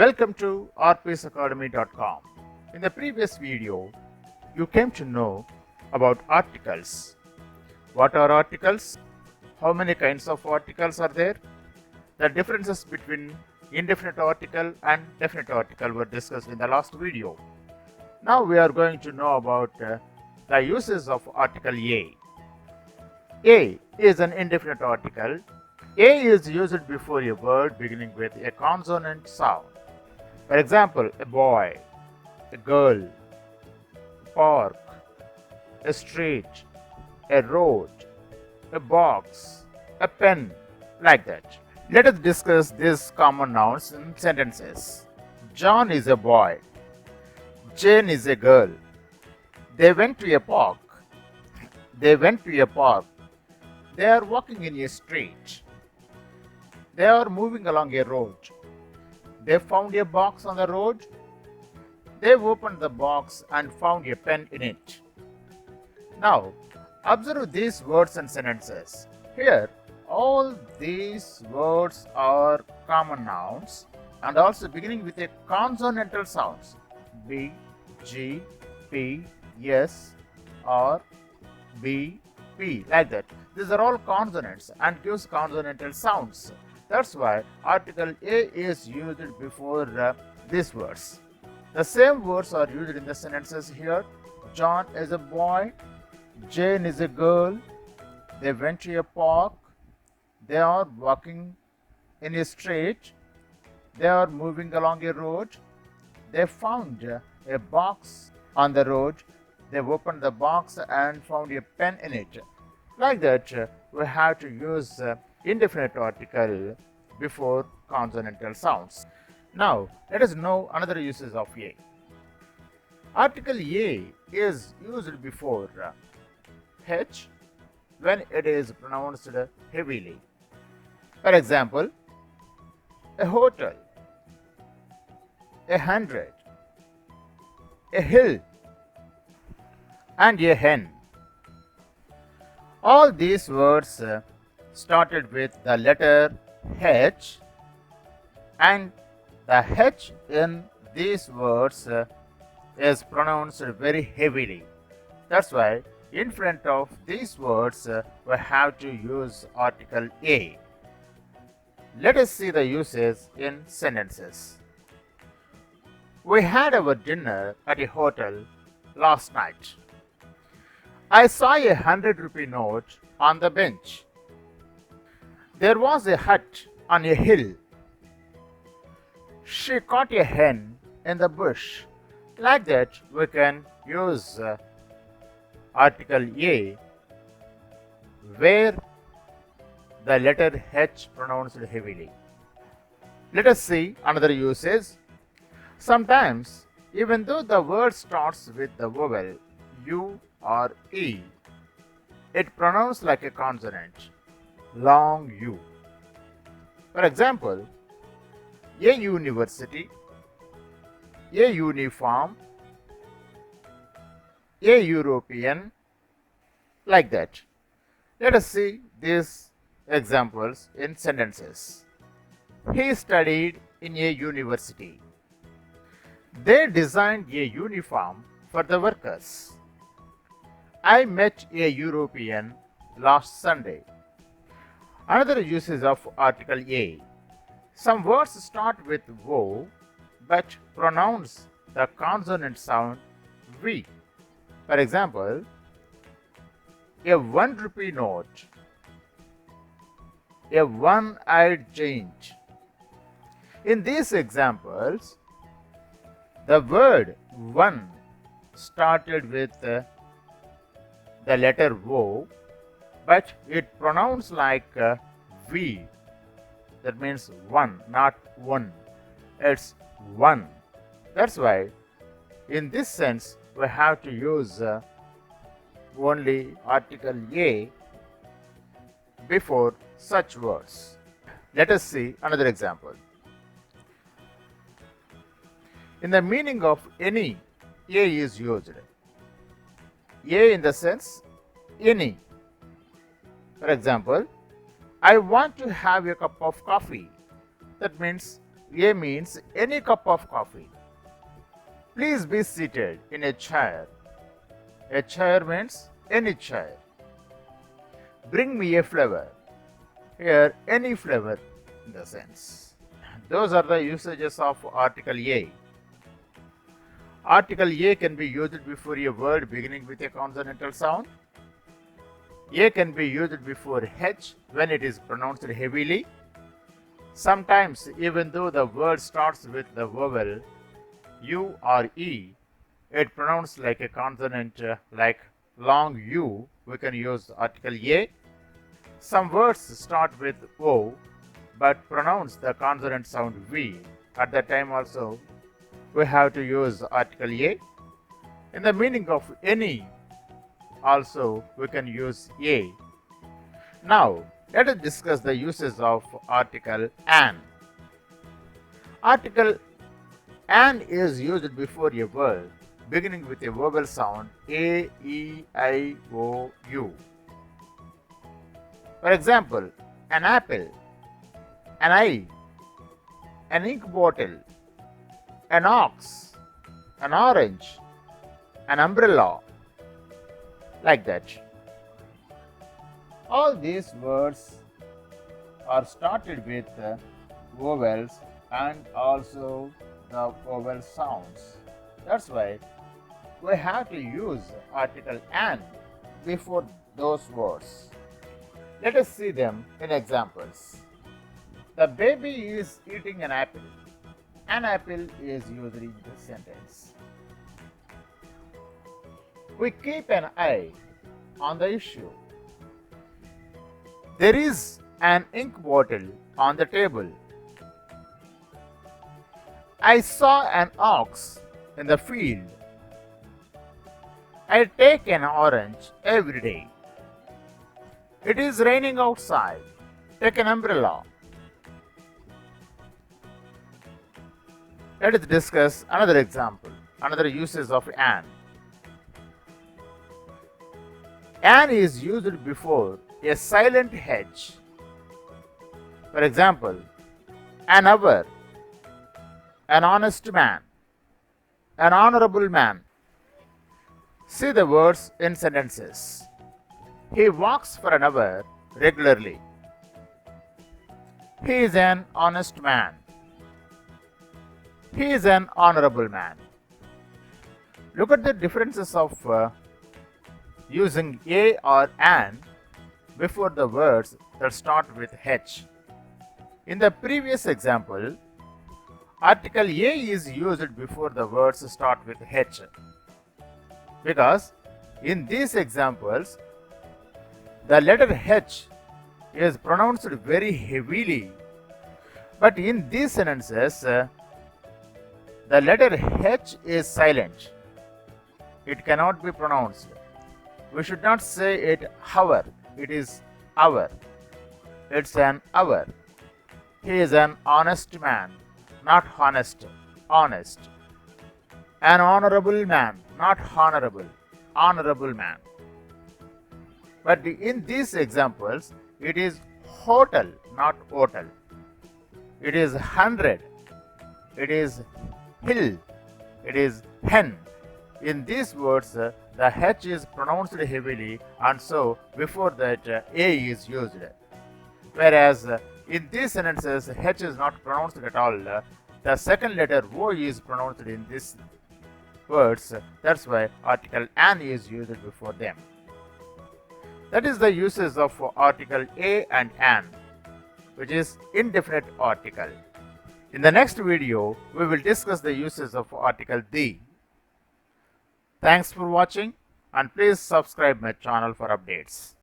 Welcome to rpsacademy.com. In the previous video, you came to know about articles. What are articles? How many kinds of articles are there? The differences between indefinite article and definite article were discussed in the last video. Now we are going to know about the uses of article A. A is an indefinite article. A is used before a word beginning with a consonant sound. For example, a boy, a girl, a park, a street, a road, a box, a pen, like that. Let us discuss these common nouns in sentences. John is a boy. Jane is a girl. They went to a park. They went to a park. They are walking in a street. They are moving along a road. They found a box on the road. They opened the box and found a pen in it. Now, observe these words and sentences. Here, all these words are common nouns and also beginning with a consonantal sounds. B, G, P, S, R, B, P, like that. These are all consonants and gives consonantal sounds. That's why article A is used before these words. The same words are used in the sentences here. John is a boy. Jane is a girl. They went to a park. They are walking in a street. They are moving along a road. They found a box on the road. They opened the box and found a pen in it. Like that, we have to use indefinite article before consonantal sounds. Now, let us know another uses of A. Article A is used before H when it is pronounced heavily. For example, a hotel, a hundred, a hill, and a hen. All these words started with the letter H, and the H in these words is pronounced very heavily. That's why in front of these words we have to use article A. Let us see the uses in sentences. We had our dinner at a hotel last night. I saw a 100-rupee note on the bench. There was a hut on a hill. She caught a hen in the bush. Like that, we can use article A where the letter H pronounced heavily. Let us see another usage. Sometimes, even though the word starts with the vowel U or E, it pronounced like a consonant, long U. For example, a university, a uniform, a European, like that. Let us see these examples in sentences. He studied in a university. They designed a uniform for the workers. I met a European last Sunday. Another usage of article A. Some words start with O but pronounce the consonant sound V. For example, a 1-rupee note, a one-eyed giant. In these examples, the word one started with the letter O, but it pronounced like V. That means one, not one. It's one. That's why, in this sense, we have to use only article A before such words. Let us see another example. In the meaning of any, A is used. A in the sense any. For example, I want to have a cup of coffee. That means A means any cup of coffee. Please be seated in a chair. A chair means any chair. Bring me a flower. Here, any flower in the sense. Those are the usages of article A. Article A can be used before a word beginning with a consonantal sound. A can be used before H when it is pronounced heavily. Sometimes, even though the word starts with the vowel U or E, it pronounced like a consonant like long U, we can use article A. Some words start with O but pronounce the consonant sound V. At that time also, we have to use article A. In the meaning of any, also we can use A. Now, let us discuss the uses of article an. Article an is used before a word beginning with a vowel sound A, E, I, O, U. For example, an apple, an eye, an ink bottle, an ox, an orange, an umbrella, like that. All these words are started with vowels and also the vowel sounds. That's why we have to use article an before those words. Let us see them in examples. The baby is eating an apple. An apple is used in this sentence. We keep an eye on the issue. There is an ink bottle on the table. I saw an ox in the field. I take an orange every day. It is raining outside. Take an umbrella. Let us discuss another example, another uses of an. An is used before a silent H. For example, an hour, an honest man, an honorable man. See the words in sentences. He walks for an hour regularly. He is an honest man. He is an honorable man. Look at the differences of using a or an before the words that start with H. In the previous example, article A is used before the words start with H. Because in these examples, the letter H is pronounced very heavily. But in these sentences, the letter H is silent. It cannot be pronounced. We should not say it hour. It is hour. It's an hour. He is an honest man, not honest, honest. An honorable man, not honorable, honorable man. But in these examples, it is hotel, not hotel. It is 100. It is hill. It is hen. In these words, the H is pronounced heavily, and so before that A is used. Whereas in these sentences, H is not pronounced at all. The second letter O is pronounced in these words. That's why article an is used before them. That is the uses of article a and an, which is indefinite article. In the next video, we will discuss the uses of article the. Thanks for watching, and please subscribe my channel for updates.